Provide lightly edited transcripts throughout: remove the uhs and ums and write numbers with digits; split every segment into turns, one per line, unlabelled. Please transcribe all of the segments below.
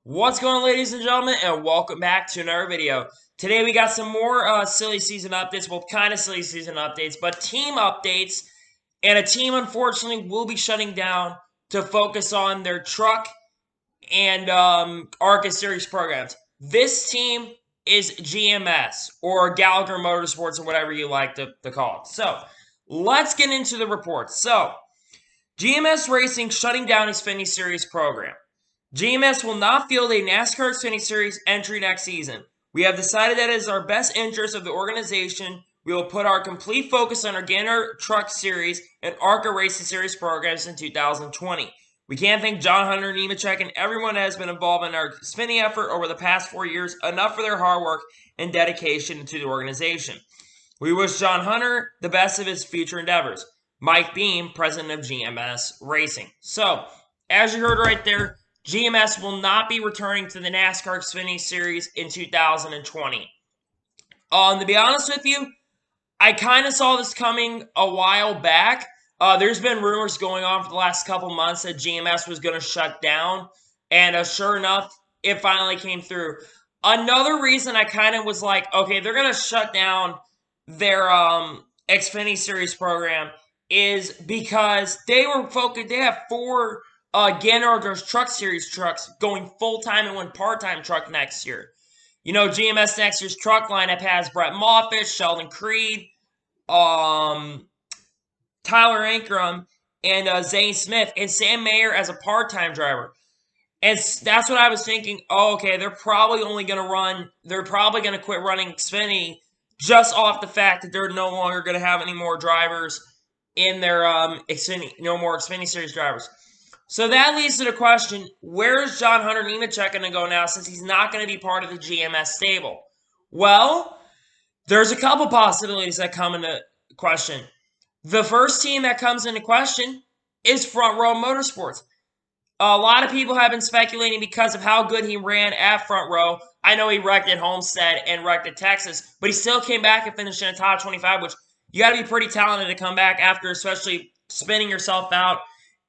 What's going on, ladies and gentlemen, and welcome back to another video. Today we got some more silly season updates, well, kind of silly season updates, but team updates, and a team, unfortunately, will be shutting down to focus on their truck and ARCA Series programs. This team is GMS, or Gallagher Motorsports, or whatever you like to call it. So, let's get into the reports. So, GMS Racing shutting down Xfinity Series program. GMS will not field a NASCAR Xfinity Series entry next season. We have decided that it is our best interest of the organization. We will put our complete focus on our Gander Truck Series and ARCA Racing Series programs in 2020. We can't thank John Hunter, Nemechek, and everyone that has been involved in our Xfinity effort over the past 4 years enough for their hard work and dedication to the organization. We wish John Hunter the best of his future endeavors. Mike Beam, president of GMS Racing. So, as you heard right there, GMS will not be returning to the NASCAR Xfinity Series in 2020. To be honest with you, I kind of saw this coming a while back. There's been rumors going on for the last couple months that GMS was going to shut down, and sure enough, it finally came through. Another reason I kind of was like, okay, they're going to shut down their Xfinity Series program is because they were focused. They have four Gander Truck Series trucks going full time and one part time truck next year. You know, GMS next year's truck lineup has Brett Moffitt, Sheldon Creed, Tyler Ankrum, and Zane Smith, and Sam Mayer as a part time driver. And that's what I was thinking. Oh, okay, they're probably going to quit running Xfinity just off the fact that they're no longer going to have any more drivers in their Xfinity, no more Xfinity Series drivers. So that leads to the question, where is John Hunter Nemechek going to go now since he's not going to be part of the GMS stable? Well, there's a couple possibilities that come into question. The first team that comes into question is Front Row Motorsports. A lot of people have been speculating because of how good he ran at Front Row. I know he wrecked at Homestead and wrecked at Texas, but he still came back and finished in the top 25, which you got to be pretty talented to come back after, especially spinning yourself out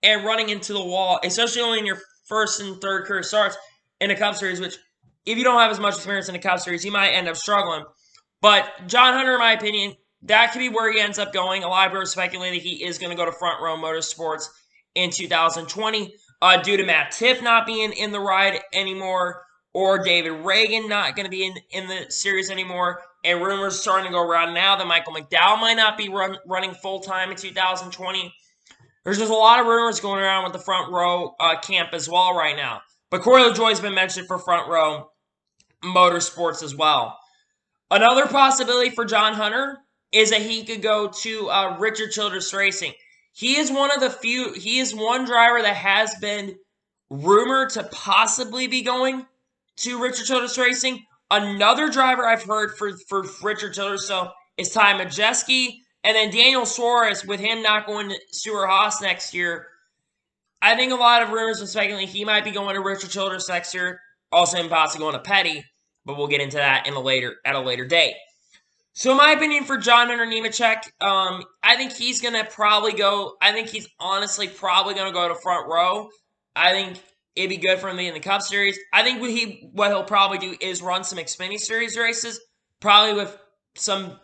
and running into the wall, especially only in your first and third career starts in the Cup Series, which if you don't have as much experience in the Cup Series, you might end up struggling. But John Hunter, in my opinion, that could be where he ends up going. A lot of people are speculating he is going to go to Front Row Motorsports in 2020 due to Matt Tiff not being in the ride anymore or David Reagan not going to be in the series anymore. And rumors starting to go around now that Michael McDowell might not be running full-time in 2020. There's just a lot of rumors going around with the Front Row camp as well right now. But Corey LaJoie's been mentioned for Front Row Motorsports as well. Another possibility for John Hunter is that he could go to Richard Childress Racing. He is one driver that has been rumored to possibly be going to Richard Childress Racing. Another driver I've heard for Richard Childress is Ty Majeski, and then Daniel Suarez, with him not going to Stewart-Haas next year. I think a lot of rumors are speculating he might be going to Richard Childress next year, also him possibly going to Petty, but we'll get into that at a later date. So in my opinion, for John Hunter Nemechek, I think he's going to probably go, I think he's honestly probably going to go to Front Row. I think it'd be good for him to be in the Cup Series. I think what he'll probably do is run some Xfinity Series races, probably with some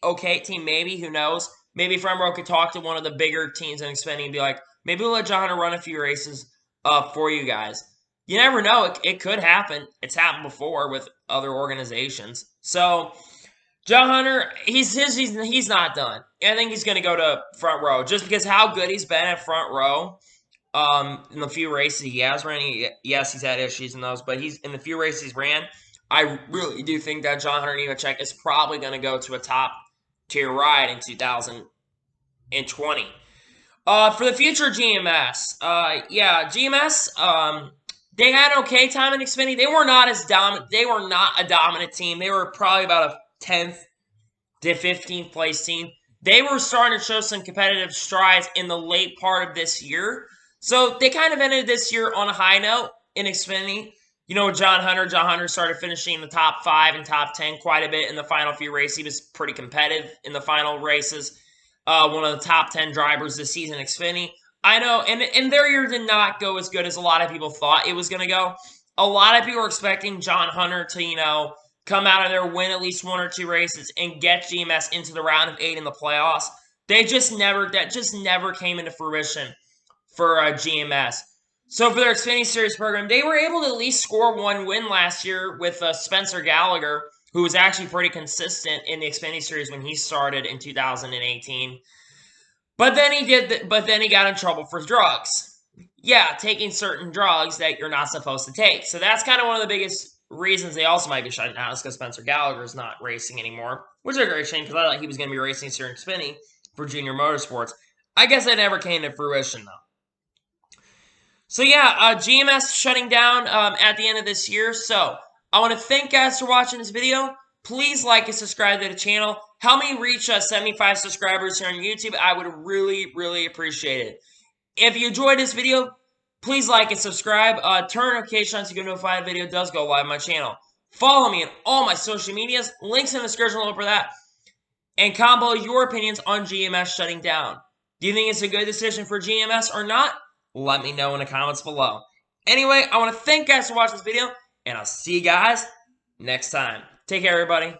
okay team, maybe, who knows. Maybe Front Row could talk to one of the bigger teams in Xfinity and be like, maybe we'll let John Hunter run a few races for you guys. You never know. It could happen. It's happened before with other organizations. So John Hunter, he's not done. I think he's going to go to Front Row just because how good he's been at Front Row. In the few races he has ran, yes, he's had issues in those, but he's in the few races he's ran. I really do think that John Hunter Nemechek is probably going to go to a top tier ride in 2020. For the future GMS, GMS, they had an okay time in Xfinity. They were not as dominant. They were not a dominant team. They were probably about a 10th to 15th place team. They were starting to show some competitive strides in the late part of this year. So they kind of ended this year on a high note in Xfinity. You know, John Hunter started finishing in the top 5 and top 10 quite a bit in the final few races. He was pretty competitive in the final races. One of the top 10 drivers this season in Xfinity. I know, and their year did not go as good as a lot of people thought it was going to go. A lot of people are expecting John Hunter to, come out of there, win at least 1 or 2 races, and get GMS into the round of 8 in the playoffs. That just never came into fruition for GMS. So for their Xfinity Series program, they were able to at least score 1 win last year with Spencer Gallagher, who was actually pretty consistent in the Xfinity Series when he started in 2018. But then he got in trouble for drugs. Yeah, taking certain drugs that you're not supposed to take. So that's kind of one of the biggest reasons they also might be shutting down, is because Spencer Gallagher is not racing anymore, which is a great shame because I thought he was going to be racing here in Xfinity for Junior Motorsports. I guess that never came to fruition though. So yeah, GMS shutting down at the end of this year. So I want to thank guys for watching this video. Please like and subscribe to the channel. Help me reach 75 subscribers here on YouTube. I would really, really appreciate it. If you enjoyed this video, please like and subscribe. Turn notifications on so you get notified a video does go live on my channel. Follow me on all my social medias. Links in the description below for that. And combo your opinions on GMS shutting down. Do you think it's a good decision for GMS or not? Let me know in the comments below. Anyway, I want to thank you guys for watching this video, and I'll see you guys next time. Take care, everybody.